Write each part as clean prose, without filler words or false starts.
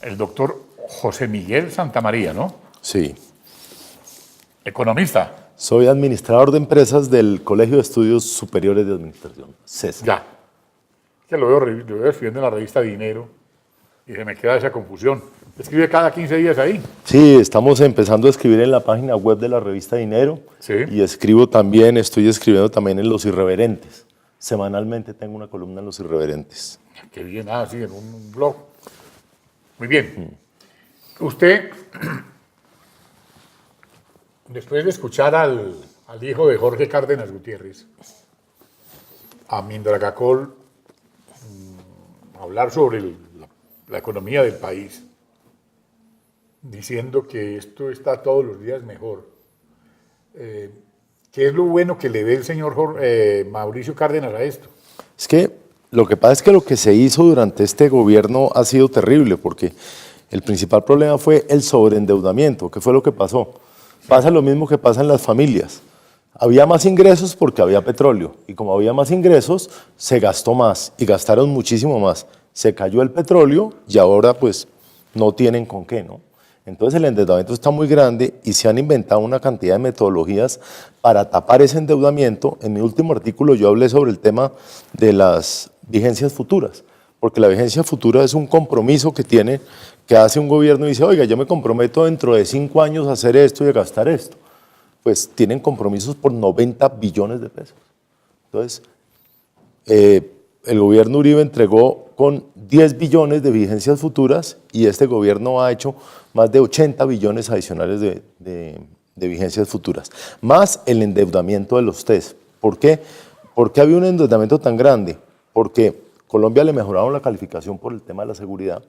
el doctor José Miguel Santamaría, ¿no? Sí. Economista. Soy administrador de empresas del Colegio de Estudios Superiores de Administración, CESA. Ya. Que lo veo escribiendo en la revista Dinero y se me queda esa confusión. Escribe cada 15 días ahí. Sí, estamos empezando a escribir en la página web de la revista Dinero. Sí. Y estoy escribiendo también en Los Irreverentes. Semanalmente tengo una columna en Los Irreverentes. Qué bien, sí, en un blog. Muy bien. Usted, después de escuchar al hijo de Jorge Cárdenas Gutiérrez, a Mindragacol, hablar sobre la economía del país, diciendo que esto está todos los días mejor. ¿Qué es lo bueno que le ve el señor Mauricio Cárdenas a esto? Es que lo que pasa es que lo que se hizo durante este gobierno ha sido terrible, porque el principal problema fue el sobreendeudamiento. ¿Qué fue lo que pasó? Pasa lo mismo que pasa en las familias. Había más ingresos porque había petróleo, y como había más ingresos, se gastó más, y gastaron muchísimo más. Se cayó el petróleo y ahora pues no tienen con qué, ¿no? Entonces el endeudamiento está muy grande y se han inventado una cantidad de metodologías para tapar ese endeudamiento. En mi último artículo yo hablé sobre el tema de las vigencias futuras, porque la vigencia futura es un compromiso que hace un gobierno y dice, oiga, yo me comprometo dentro de 5 años a hacer esto y a gastar esto. Pues tienen compromisos por 90 billones de pesos. Entonces, el gobierno Uribe entregó con 10 billones de vigencias futuras y este gobierno ha hecho más de 80 billones adicionales de vigencias futuras, más el endeudamiento de los TES. ¿Por qué? ¿Por qué había un endeudamiento tan grande? Porque Colombia le mejoraron la calificación por el tema de la seguridad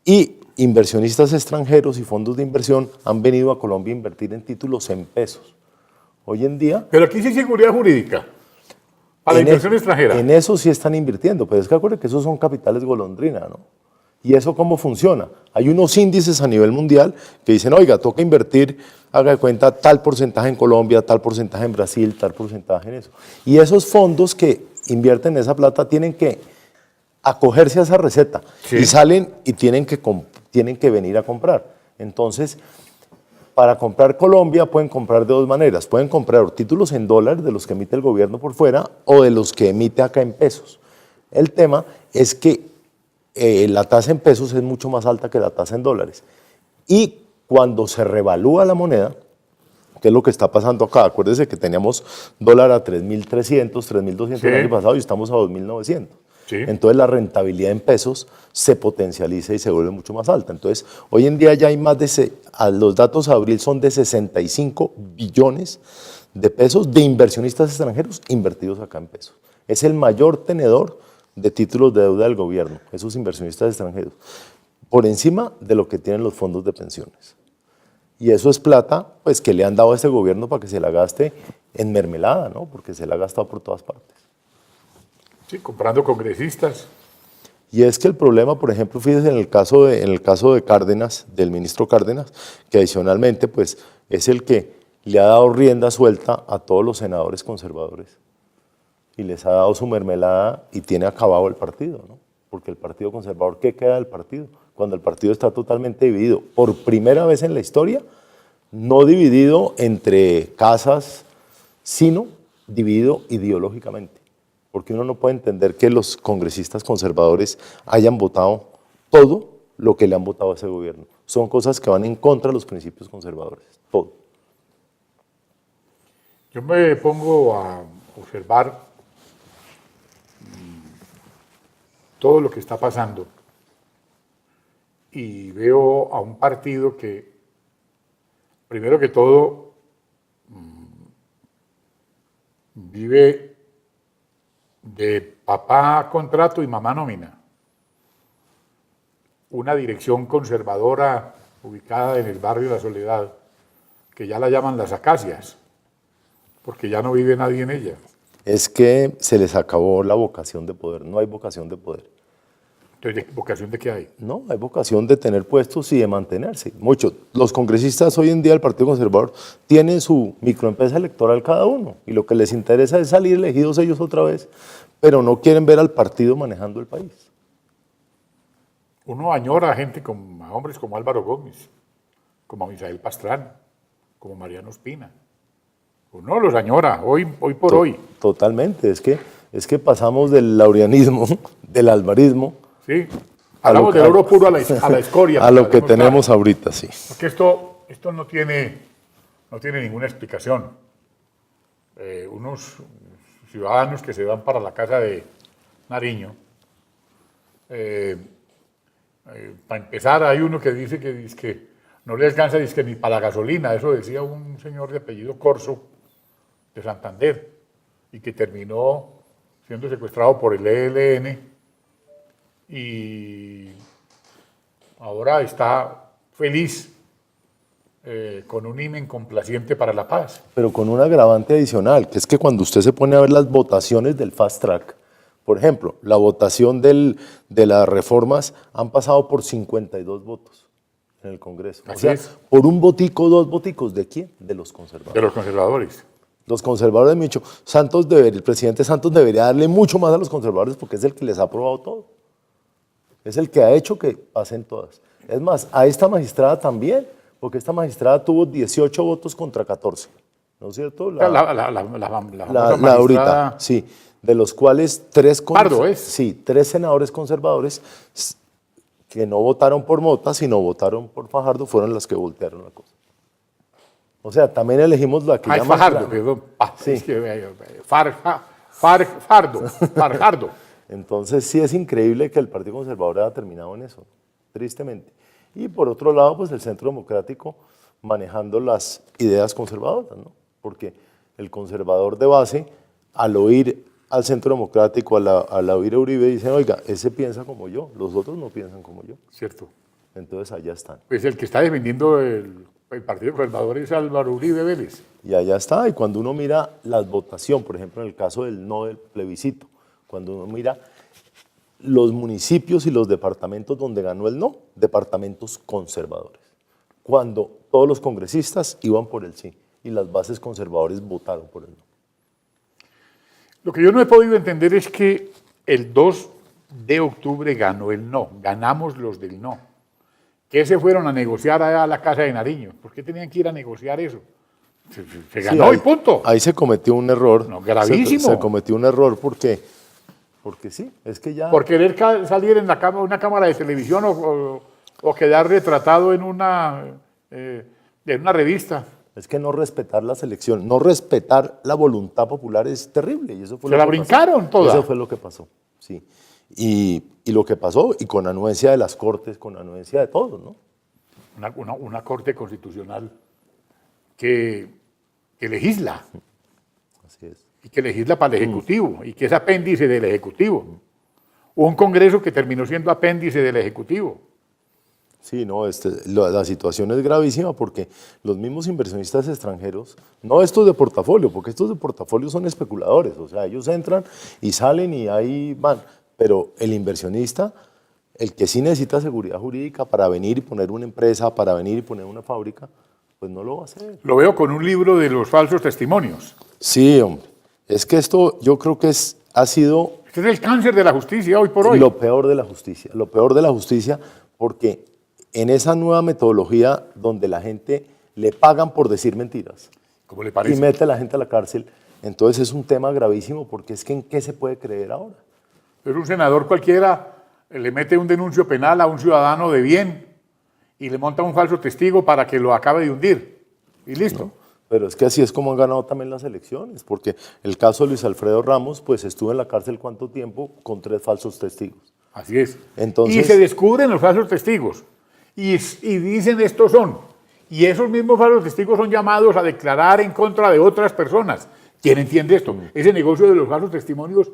y inversionistas extranjeros y fondos de inversión han venido a Colombia a invertir en títulos en pesos. Hoy en día... Pero aquí sí hay seguridad jurídica. Para la inversión extranjera. En eso sí están invirtiendo, pero es que acuérdense que esos son capitales golondrina, ¿no? ¿Y eso cómo funciona? Hay unos índices a nivel mundial que dicen, oiga, toca invertir, haga de cuenta, tal porcentaje en Colombia, tal porcentaje en Brasil, tal porcentaje en eso. Y esos fondos que invierten esa plata tienen que acogerse a esa receta. Sí. Y salen y tienen que venir a comprar. Entonces, para comprar Colombia pueden comprar de dos maneras. Pueden comprar títulos en dólares de los que emite el gobierno por fuera o de los que emite acá en pesos. El tema es que la tasa en pesos es mucho más alta que la tasa en dólares. Y cuando se revalúa la moneda, que es lo que está pasando acá, acuérdense que teníamos dólar a 3.300, 3.200 sí. El año pasado y estamos a 2.900. Sí. Entonces la rentabilidad en pesos se potencializa y se vuelve mucho más alta. Entonces hoy en día ya hay más los datos de abril son de 65 billones de pesos de inversionistas extranjeros invertidos acá en pesos. Es el mayor tenedor de títulos de deuda del gobierno, esos inversionistas extranjeros, por encima de lo que tienen los fondos de pensiones. Y eso es plata pues, que le han dado a este gobierno para que se la gaste en mermelada, ¿no? Porque se la ha gastado por todas partes. Sí, comprando congresistas. Y es que el problema, por ejemplo, fíjese en el caso de Cárdenas, del ministro Cárdenas, que adicionalmente pues, es el que le ha dado rienda suelta a todos los senadores conservadores. Y les ha dado su mermelada y tiene acabado el partido, ¿no? Porque el partido conservador, ¿qué queda del partido? Cuando el partido está totalmente dividido. Por primera vez en la historia, no dividido entre casas, sino dividido ideológicamente. Porque uno no puede entender que los congresistas conservadores hayan votado todo lo que le han votado a ese gobierno. Son cosas que van en contra de los principios conservadores, todo. Yo me pongo a observar todo lo que está pasando y veo a un partido que, primero que todo, vive de papá contrato y mamá nómina. Una dirección conservadora ubicada en el barrio La Soledad, que ya la llaman Las Acacias, porque ya no vive nadie en ella. Es que se les acabó la vocación de poder, no hay vocación de poder. Entonces, ¿vocación de qué hay? No, hay vocación de tener puestos y de mantenerse. Muchos, los congresistas hoy en día del Partido Conservador tienen su microempresa electoral cada uno y lo que les interesa es salir elegidos ellos otra vez, pero no quieren ver al partido manejando el país. Uno añora a gente como, a hombres como Álvaro Gómez, como Misael Pastrana, como Mariano Ospina. Uno los añora, hoy por hoy. Totalmente, es que pasamos del laureanismo, del alvarismo, ¿Sí? Hablamos del oro puro a la escoria. a lo que tenemos ahorita, sí. Porque esto no tiene ninguna explicación. Unos ciudadanos que se van para la casa de Nariño, para empezar hay uno que dice que no le alcanza ni para la gasolina, eso decía un señor de apellido Corso de Santander, y que terminó siendo secuestrado por el ELN y ahora está feliz con un himen complaciente para la paz. Pero con un agravante adicional, que es que cuando usted se pone a ver las votaciones del Fast Track, por ejemplo, la votación de las reformas han pasado por 52 votos en el Congreso. Así o sea, es. por un votico, dos voticos, ¿de quién? De los conservadores. De los conservadores. Los conservadores, mucho. El presidente Santos debería darle mucho más a los conservadores porque es el que les ha aprobado todo. Es el que ha hecho que pasen todas. Es más, a esta magistrada también, porque esta magistrada tuvo 18 votos contra 14. ¿No es cierto? La ahorita, sí. De los cuales tres senadores conservadores que no votaron por Mota, sino votaron por Fajardo, fueron las que voltearon la cosa. O sea, también elegimos la que llaman... Fajardo, perdón. Sí. Es que, Fajardo. Entonces sí es increíble que el Partido Conservador haya terminado en eso, tristemente. Y por otro lado, pues el Centro Democrático manejando las ideas conservadoras, ¿no? Porque el conservador de base, al oír al Centro Democrático, al oír a Uribe, dicen, oiga, ese piensa como yo, los otros no piensan como yo. Cierto. Entonces allá están. Pues el que está defendiendo el Partido Conservador es Álvaro Uribe Vélez. Y allá está. Y cuando uno mira las votaciones, por ejemplo, en el caso del no del plebiscito, cuando uno mira los municipios y los departamentos donde ganó el no, departamentos conservadores. Cuando todos los congresistas iban por el sí y las bases conservadores votaron por el no. Lo que yo no he podido entender es que el 2 de octubre ganó el no, ganamos los del no. ¿Qué se fueron a negociar allá a la casa de Nariño? ¿Por qué tenían que ir a negociar eso? Se ganó ahí, y punto. Ahí se cometió un error. No, gravísimo. Se cometió un error porque sí, es que ya... Por querer salir en una cámara de televisión o quedar retratado en una revista. Es que no respetar la selección, no respetar la voluntad popular es terrible. Y eso fue Se la brincaron toda. Eso fue lo que pasó, sí. Y lo que pasó, y con anuencia de las Cortes, con anuencia de todos, ¿no? Una Corte Constitucional que legisla. Así es. Y que legisla para el Ejecutivo, y que es apéndice del Ejecutivo. Un Congreso que terminó siendo apéndice del Ejecutivo. Sí, no, la situación es gravísima porque los mismos inversionistas extranjeros, no estos de portafolio, porque estos de portafolio son especuladores, o sea, ellos entran y salen y ahí van, pero el inversionista, el que sí necesita seguridad jurídica para venir y poner una empresa, para venir y poner una fábrica, pues no lo va a hacer. Lo veo con un libro de los falsos testimonios. Sí, hombre, es que esto yo creo que ha sido... Este es el cáncer de la justicia hoy por hoy. Lo peor de la justicia, porque en esa nueva metodología donde la gente le pagan por decir mentiras ¿Cómo le parece? y mete a la gente a la cárcel, entonces es un tema gravísimo porque es que ¿en qué se puede creer ahora? Es un senador cualquiera, le mete un denuncio penal a un ciudadano de bien y le monta un falso testigo para que lo acabe de hundir. Y listo. ¿No? Pero es que así es como han ganado también las elecciones, porque el caso de Luis Alfredo Ramos, pues estuvo en la cárcel ¿cuánto tiempo? Con 3 falsos testigos. Así es. Entonces, y se descubren los falsos testigos. Y dicen estos son. Y esos mismos falsos testigos son llamados a declarar en contra de otras personas. ¿Quién entiende esto? Ese negocio de los falsos testimonios,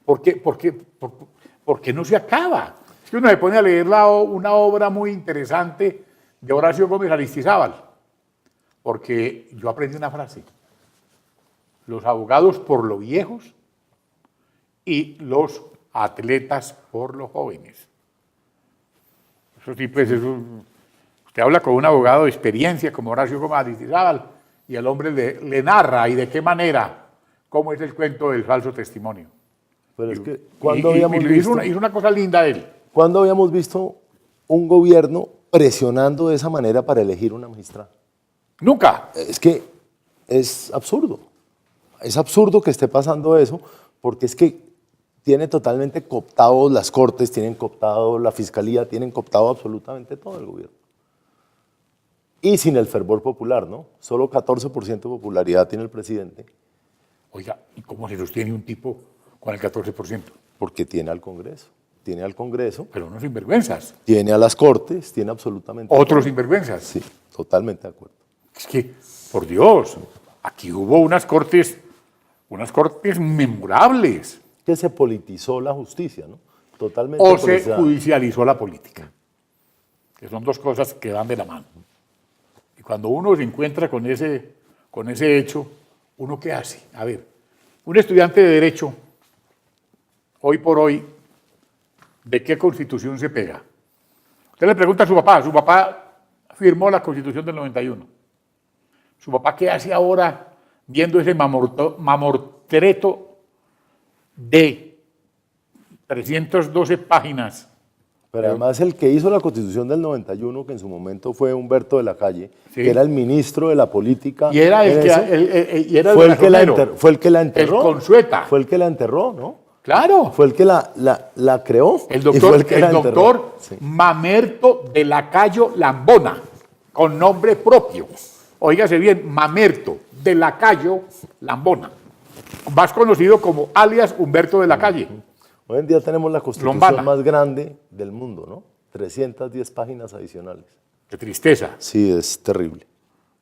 ¿por qué no se acaba? Es que uno se pone a leer una obra muy interesante de Horacio Gómez Aristizábal. Porque yo aprendí una frase. Los abogados por lo viejos y los atletas por los jóvenes. Eso sí, pues, usted habla con un abogado de experiencia como Horacio Gómez Aristizábal y el hombre le narra y de qué manera, cómo es el cuento del falso testimonio. Pero es que cuando habíamos visto... Hizo una cosa linda él. ¿Cuándo habíamos visto un gobierno presionando de esa manera para elegir una magistrada? Nunca. Es que es absurdo. Es absurdo que esté pasando eso, porque es que tiene totalmente cooptado las cortes, tienen cooptado la fiscalía, tienen cooptado absolutamente todo el gobierno. Y sin el fervor popular, ¿no? Solo 14% de popularidad tiene el presidente. Oiga, ¿y cómo se sostiene un tipo con el 14%? Porque tiene al Congreso. Tiene al Congreso, Pero no sinvergüenzas. tiene a las cortes, tiene absolutamente Otros todo. sinvergüenzas. Sí, totalmente de acuerdo. Es que, por Dios, aquí hubo unas cortes memorables. Que se politizó la justicia, ¿no? Totalmente O se politizada. judicializó la política. Que son dos cosas que van de la mano. Y cuando uno se encuentra con ese hecho, ¿uno qué hace? A ver, un estudiante de Derecho, hoy por hoy, ¿de qué Constitución se pega? Usted le pregunta a su papá firmó la Constitución del 91. ¿Su papá qué hace ahora viendo ese mamortreto de 312 páginas? Pero además el que hizo la Constitución del 91, que en su momento fue Humberto de la Calle, Sí. que era el ministro de la política. Y era el en que eso, y era fue el que la El enterró. Consueta. Fue el que la enterró, ¿no? Claro. Fue el que la creó. El y fue doctor, que la enterró. doctor Sí. Mamerto de Lacayo Lambona, con nombre propio. Óigase bien, Mamerto de Lacayo Lambona, más conocido como alias Humberto de la Calle. Hoy en día tenemos la constitución Lombana. más grande del mundo, ¿no? 310 páginas adicionales. Qué tristeza. Sí, es terrible.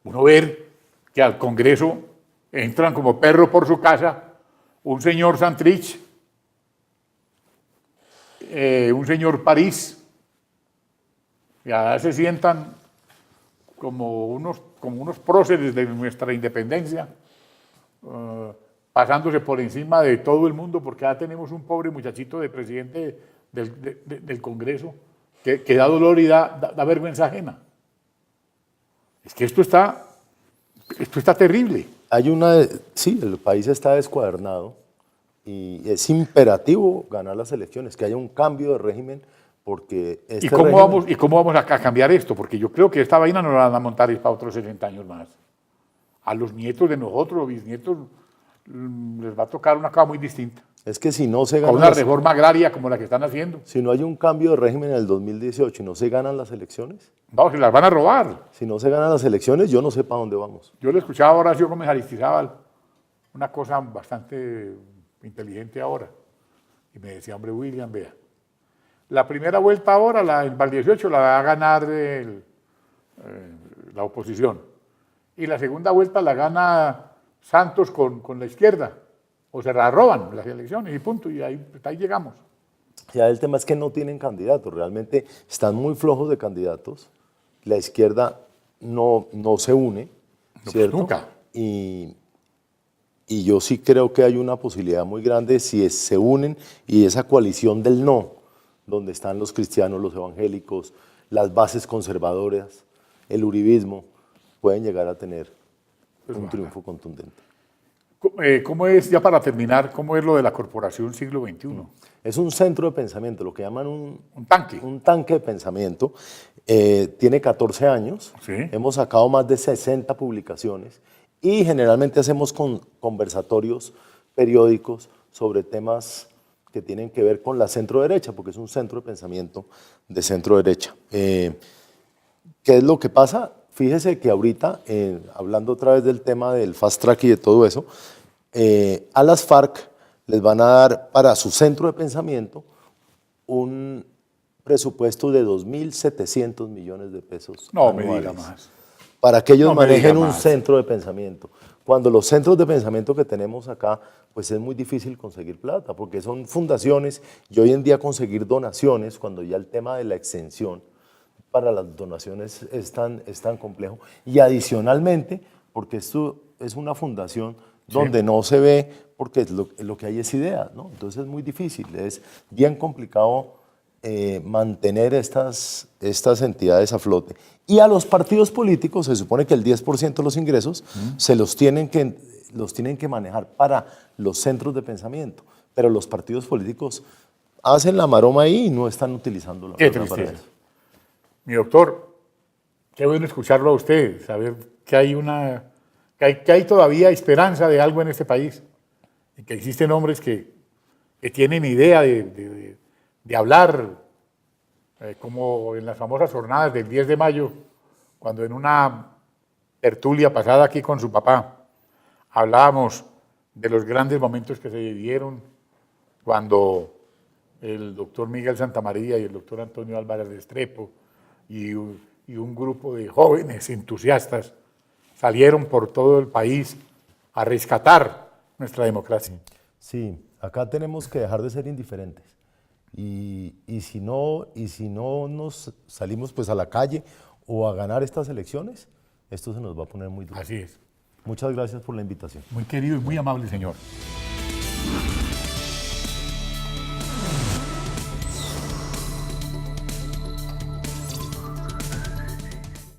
Uno ver que al Congreso entran como perro por su casa un señor Santrich, un señor París, y allá se sientan como unos próceres de nuestra independencia, pasándose por encima de todo el mundo, porque ya tenemos un pobre muchachito de presidente del Congreso que da dolor y da vergüenza ajena. Es que esto está terrible. Sí, el país está descuadernado y es imperativo ganar las elecciones, que haya un cambio de régimen, porque ¿Y cómo vamos a cambiar esto? Porque yo creo que esta vaina no la van a montar es para otros 60 años más. A los nietos de nosotros, los bisnietos, les va a tocar una cosa muy distinta. Es que si no se Con ganan una reforma agraria como la que están haciendo. si no hay un cambio de régimen en el 2018 y no se ganan las elecciones, Vamos, se las van a robar. si no se ganan las elecciones, yo no sé para dónde vamos. Yo le escuchaba a Horacio Gómez Aristizábal, una cosa bastante inteligente ahora. Y me decía, hombre, William, vea, la primera vuelta ahora, en Val 18, la va a ganar la oposición. Y la segunda vuelta la gana Santos con la izquierda. O se la roban las elecciones y punto. Y ahí llegamos. Ya el tema es que no tienen candidatos, realmente están muy flojos de candidatos. La izquierda no se une, pues ¿cierto? nunca. Y yo sí creo que hay una posibilidad muy grande si se unen y esa coalición del no, donde están los cristianos, los evangélicos, las bases conservadoras, el uribismo, pueden llegar a tener un triunfo contundente. ¿Cómo es, ya para terminar, cómo es lo de la Corporación Siglo XXI? Es un centro de pensamiento, lo que llaman un tanque. Un tanque de pensamiento. Tiene 14 años, Sí. hemos sacado más de 60 publicaciones y generalmente hacemos conversatorios periódicos sobre temas que tienen que ver con la centro-derecha, porque es un centro de pensamiento de centro-derecha. ¿Qué es lo que pasa? Fíjese que ahorita, hablando otra vez del tema del fast track y de todo eso, a las FARC les van a dar para su centro de pensamiento un presupuesto de 2.700 millones de pesos No me anuales, diga más. para que ellos No me manejen diga un más. centro de pensamiento. Cuando los centros de pensamiento que tenemos acá, pues es muy difícil conseguir plata, porque son fundaciones y hoy en día conseguir donaciones, cuando ya el tema de la exención para las donaciones es tan complejo. Y adicionalmente, porque esto es una fundación donde no se ve, porque lo que hay es ideas, ¿no? Entonces es muy difícil, es bien complicado mantener estas entidades a flote. Y a los partidos políticos se supone que el 10% de los ingresos se los tienen que manejar para los centros de pensamiento, pero los partidos políticos hacen la maroma ahí y no están utilizando la Qué plata para tristeza. eso. Mi doctor, qué bueno escucharlo a usted, saber que hay que hay todavía esperanza de algo en este país y que existen hombres que tienen idea de hablar, como en las famosas jornadas del 10 de mayo, cuando en una tertulia pasada aquí con su papá hablábamos de los grandes momentos que se vivieron cuando el doctor Miguel Santamaría y el doctor Antonio Álvarez Restrepo y un grupo de jóvenes entusiastas salieron por todo el país a rescatar nuestra democracia. Sí, acá tenemos que dejar de ser indiferentes. Y si no nos salimos pues a la calle o a ganar estas elecciones, esto se nos va a poner muy duro. Así es. Muchas gracias por la invitación. Muy querido y muy amable señor.